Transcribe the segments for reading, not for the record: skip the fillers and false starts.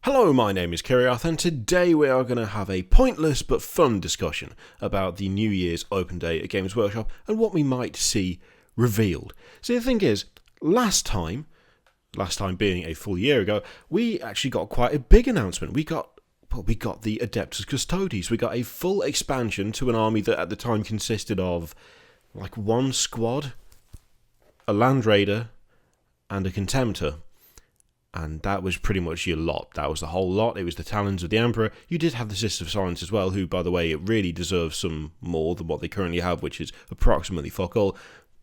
Hello, my name is Kiriath, and today we are going to have a pointless but fun discussion about the New Year's Open Day at Games Workshop and what we might see revealed. See, the thing is, last time being a full year ago, we actually got quite a big announcement. We got the Adeptus Custodes. We got a full expansion to an army that at the time consisted of like one squad, a Land Raider, and a Contemptor. And that was pretty much your lot. That was the whole lot. It was the Talons of the Emperor. You did have the Sisters of Silence as well, who, by the way, it really deserves some more than what they currently have, which is approximately fuck all.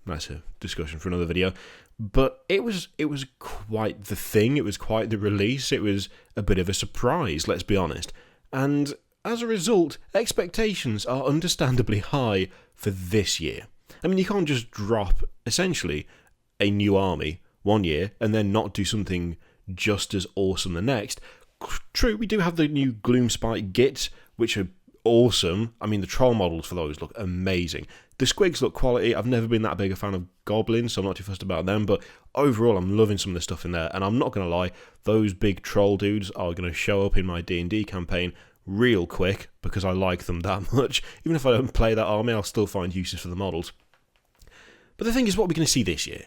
That's a discussion for another video. But it was quite the thing. It was quite the release. It was a bit of a surprise, let's be honest. And as a result, expectations are understandably high for this year. I mean, you can't just drop, essentially, a new army one year and then not do something just as awesome the next. True, we do have the new Gloomspite Gits, which are awesome. I mean, the troll models for those look amazing. The squigs look quality. I've never been that big a fan of goblins, so I'm not too fussed about them, but overall I'm loving some of the stuff in there, and I'm not going to lie, those big troll dudes are going to show up in my D&D campaign real quick, because I like them that much. Even if I don't play that army, I'll still find uses for the models. But the thing is, what are we going to see this year?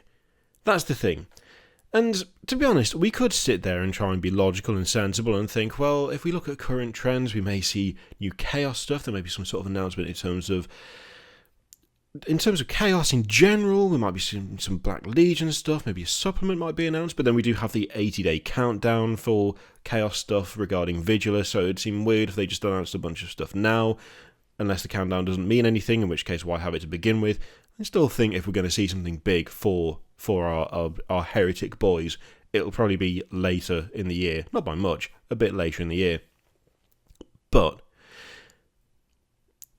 That's the thing. And to be honest, we could sit there and try and be logical and sensible and think, well, if we look at current trends, we may see new chaos stuff. There may be some sort of announcement in terms of chaos in general. We might be seeing some Black Legion stuff. Maybe a supplement might be announced. But then we do have the 80-day countdown for chaos stuff regarding Vigilus. So it'd seem weird if they just announced a bunch of stuff now, unless the countdown doesn't mean anything, in which case why have it to begin with? I still think if we're going to see something big for our heretic boys, it'll probably be later in the year. Not by much, a bit later in the year. But,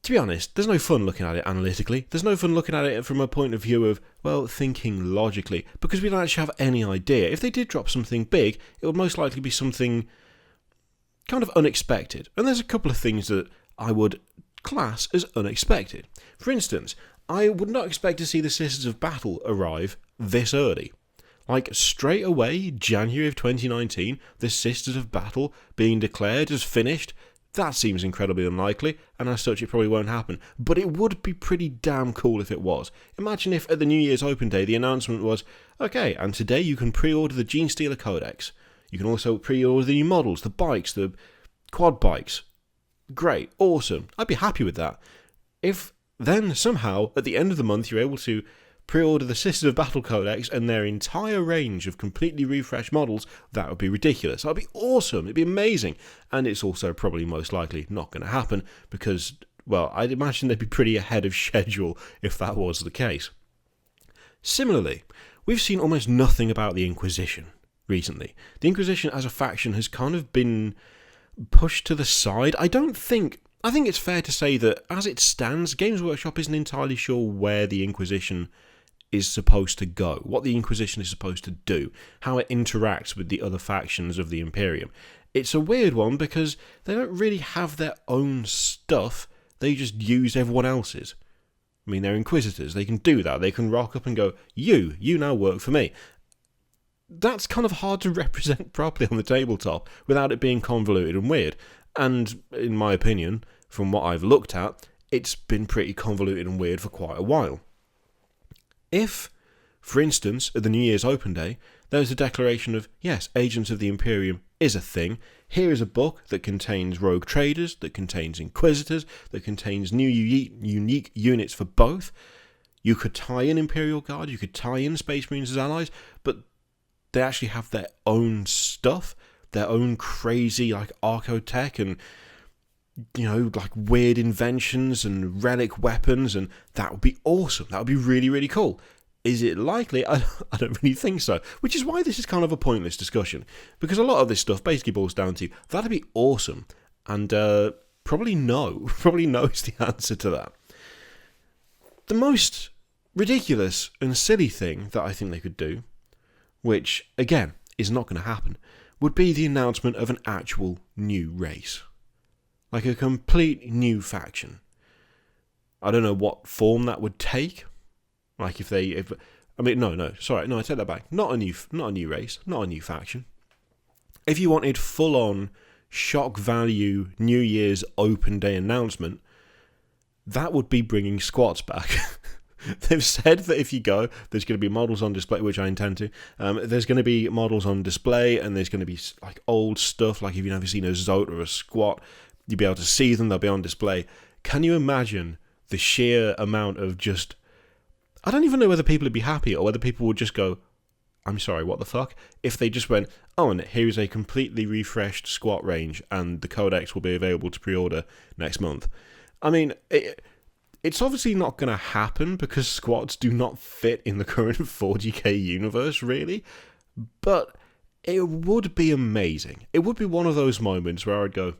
to be honest, there's no fun looking at it analytically. There's no fun looking at it from a point of view of, well, thinking logically, because we don't actually have any idea. If they did drop something big, it would most likely be something kind of unexpected. And there's a couple of things that I would class as unexpected. For instance, I would not expect to see the Sisters of Battle arrive this early. Like, straight away, January of 2019, the Sisters of Battle being declared as finished, that seems incredibly unlikely, and as such it probably won't happen. But it would be pretty damn cool if it was. Imagine if at the New Year's Open Day the announcement was, okay, and today you can pre-order the Genestealer Codex. You can also pre-order the new models, the bikes, the quad bikes. Great, awesome. I'd be happy with that. If then somehow, at the end of the month, you're able to pre-order the Sisters of Battle Codex and their entire range of completely refreshed models, that would be ridiculous. That would be awesome. It'd be amazing. And it's also probably most likely not going to happen because, well, I'd imagine they'd be pretty ahead of schedule if that was the case. Similarly, we've seen almost nothing about the Inquisition recently. The Inquisition as a faction has kind of been pushed to the side. I think it's fair to say that, as it stands, Games Workshop isn't entirely sure where the Inquisition is supposed to go, what the Inquisition is supposed to do, how it interacts with the other factions of the Imperium. It's a weird one because they don't really have their own stuff, they just use everyone else's. I mean, they're Inquisitors, they can do that, they can rock up and go, you now work for me. That's kind of hard to represent properly on the tabletop without it being convoluted and weird. And, in my opinion, from what I've looked at, it's been pretty convoluted and weird for quite a while. If, for instance, at the New Year's Open Day, there's a declaration of, yes, Agents of the Imperium is a thing, here is a book that contains rogue traders, that contains Inquisitors, that contains new unique units for both. You could tie in Imperial Guard, you could tie in Space Marines as allies, but they actually have their own stuff, their own crazy, like, archotech and, you know, like, weird inventions and relic weapons, and that would be awesome. That would be really, really cool. Is it likely? I don't really think so. Which is why this is kind of a pointless discussion. Because a lot of this stuff basically boils down to, that'd be awesome. And probably no. Probably no is the answer to that. The most ridiculous and silly thing that I think they could do, which, again, is not going to happen, would be the announcement of an actual new race. Like a complete new faction. I don't know what form that would take. Like I take that back. Not a new race, not a new faction. If you wanted full-on shock value New Year's open day announcement, that would be bringing squats back. They've said that if you go, there's going to be models on display, which I intend to. There's going to be models on display, and there's going to be like old stuff, like if you've never seen a Zote or a squat, you'll be able to see them, they'll be on display. Can you imagine the sheer amount of just... I don't even know whether people would be happy or whether people would just go, I'm sorry, what the fuck? If they just went, oh, and here's a completely refreshed squat range, and the codex will be available to pre-order next month. I mean, it's obviously not going to happen because squats do not fit in the current 40k universe, really. But it would be amazing. It would be one of those moments where I'd go,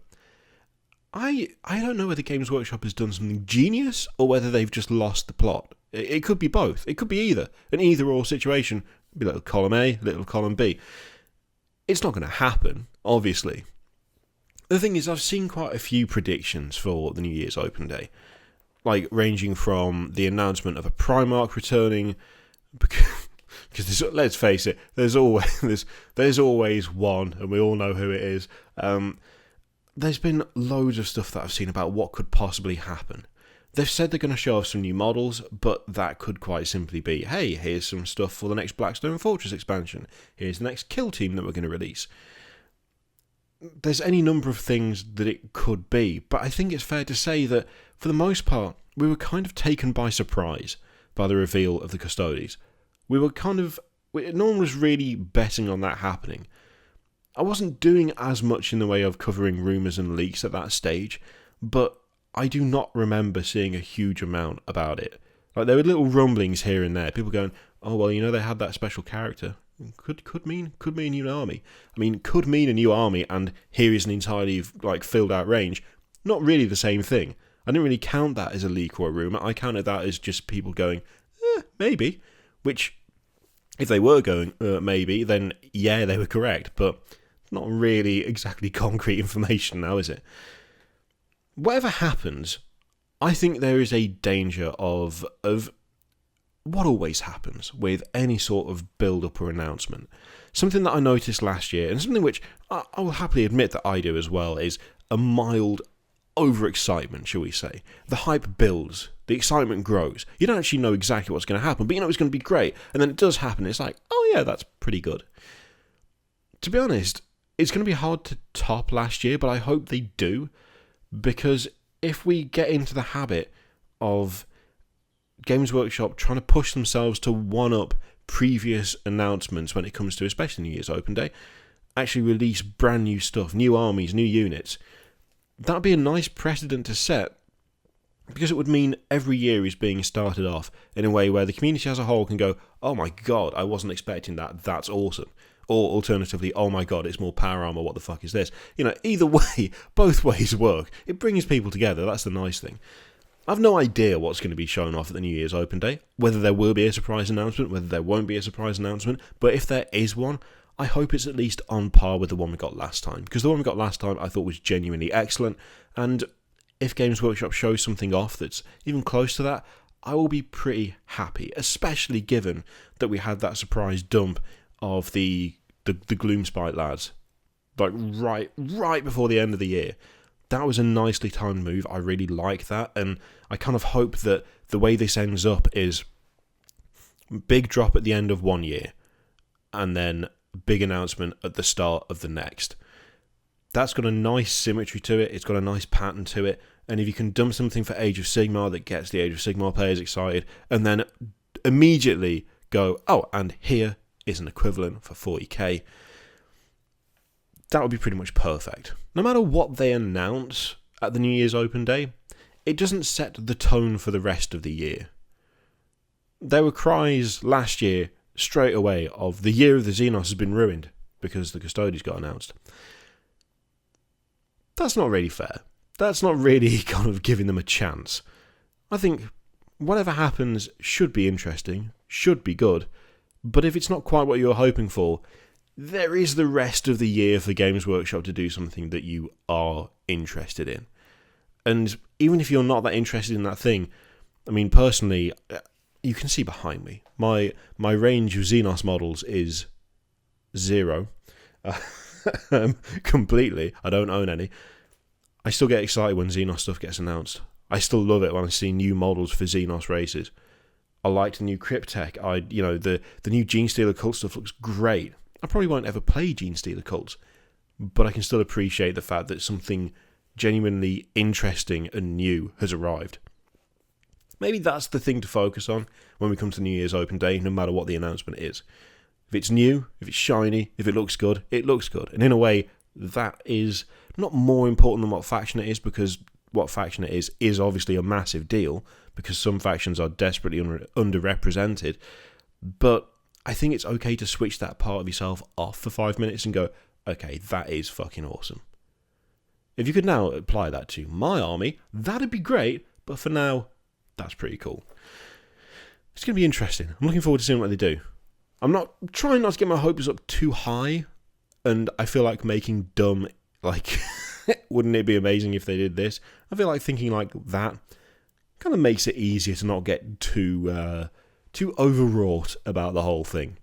I don't know whether Games Workshop has done something genius or whether they've just lost the plot. It could be both. It could be either. An either-or situation. Be little column A, little column B. It's not going to happen, obviously. The thing is, I've seen quite a few predictions for the New Year's Open Day. Like, ranging from the announcement of a Primarch returning, because let's face it, there's always one, and we all know who it is. There's been loads of stuff that I've seen about what could possibly happen. They've said they're going to show off some new models, but that could quite simply be, hey, here's some stuff for the next Blackstone Fortress expansion. Here's the next kill team that we're going to release. There's any number of things that it could be, but I think it's fair to say that, for the most part, we were kind of taken by surprise by the reveal of the Custodes. No one was really betting on that happening. I wasn't doing as much in the way of covering rumours and leaks at that stage, but I do not remember seeing a huge amount about it. Like, there were little rumblings here and there. People going, oh, well, they had that special character. Could mean a new army. I mean, could mean a new army, and here is an entirely, filled out range. Not really the same thing. I didn't really count that as a leak or a rumour. I counted that as just people going, maybe. Which, if they were going, maybe, then yeah, they were correct. But not really exactly concrete information now, is it? Whatever happens, I think there is a danger of what always happens with any sort of build-up or announcement. Something that I noticed last year, and something which I will happily admit that I do as well, is a mild overexcitement, shall we say. The hype builds, the excitement grows. You don't actually know exactly what's going to happen, but you know it's going to be great. And then it does happen, it's like, oh yeah, that's pretty good. To be honest, it's going to be hard to top last year, but I hope they do. Because if we get into the habit of Games Workshop trying to push themselves to one-up previous announcements when it comes to, especially New Year's Open Day, actually release brand new stuff, new armies, new units, that would be a nice precedent to set, because it would mean every year is being started off in a way where the community as a whole can go, oh my god, I wasn't expecting that, that's awesome. Or alternatively, oh my god, it's more power armor, what the fuck is this? Either way, both ways work. It brings people together, that's the nice thing. I've no idea what's going to be shown off at the New Year's Open Day, whether there will be a surprise announcement, whether there won't be a surprise announcement, but if there is one, I hope it's at least on par with the one we got last time, because the one we got last time I thought was genuinely excellent, and if Games Workshop shows something off that's even close to that, I will be pretty happy, especially given that we had that surprise dump of the Gloomspite lads, right before the end of the year. That was a nicely timed move. I really like that, and I kind of hope that the way this ends up is big drop at the end of one year, and then big announcement at the start of the next. That's got a nice symmetry to it. It's got a nice pattern to it, and if you can dump something for Age of Sigmar that gets the Age of Sigmar players excited, and then immediately go, oh, and here is an equivalent for 40k, that would be pretty much perfect. No matter what they announce at the New Year's Open Day, it doesn't set the tone for the rest of the year. There were cries last year straight away of the year of the Xenos has been ruined because the Custodes got announced. That's not really fair. That's not really kind of giving them a chance. I think whatever happens should be interesting, should be good, but if it's not quite what you're hoping for, there is the rest of the year for Games Workshop to do something that you are interested in. And even if you're not that interested in that thing, I mean, personally, you can see behind me, my range of Xenos models is 0. completely. I don't own any. I still get excited when Xenos stuff gets announced. I still love it when I see new models for Xenos races. I liked the new Cryptek. The new Gene Stealer Cult stuff looks great. I probably won't ever play Gene Stealer Cults, but I can still appreciate the fact that something genuinely interesting and new has arrived. Maybe that's the thing to focus on when we come to New Year's Open Day, no matter what the announcement is. If it's new, if it's shiny, if it looks good, it looks good. And in a way, that is not more important than what faction it is, because what faction it is obviously a massive deal, because some factions are desperately underrepresented. But I think it's okay to switch that part of yourself off for 5 minutes and go, okay, that is fucking awesome. If you could now apply that to my army, that'd be great, but for now, that's pretty cool. It's going to be interesting. I'm looking forward to seeing what they do. I'm trying not to get my hopes up too high, and I feel like making dumb, wouldn't it be amazing if they did this? I feel like thinking like that kind of makes it easier to not get too overwrought about the whole thing.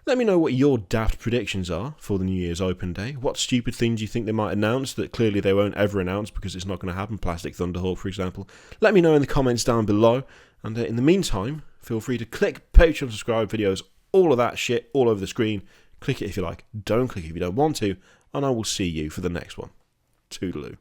Let me know what your daft predictions are for the New Year's Open Day. What stupid things you think they might announce that clearly they won't ever announce because it's not going to happen. Plastic Thunderhawk, for example. Let me know in the comments down below. And in the meantime, feel free to click Patreon, subscribe videos, all of that shit all over the screen. Click it if you like. Don't click it if you don't want to. And I will see you for the next one. Toodaloo.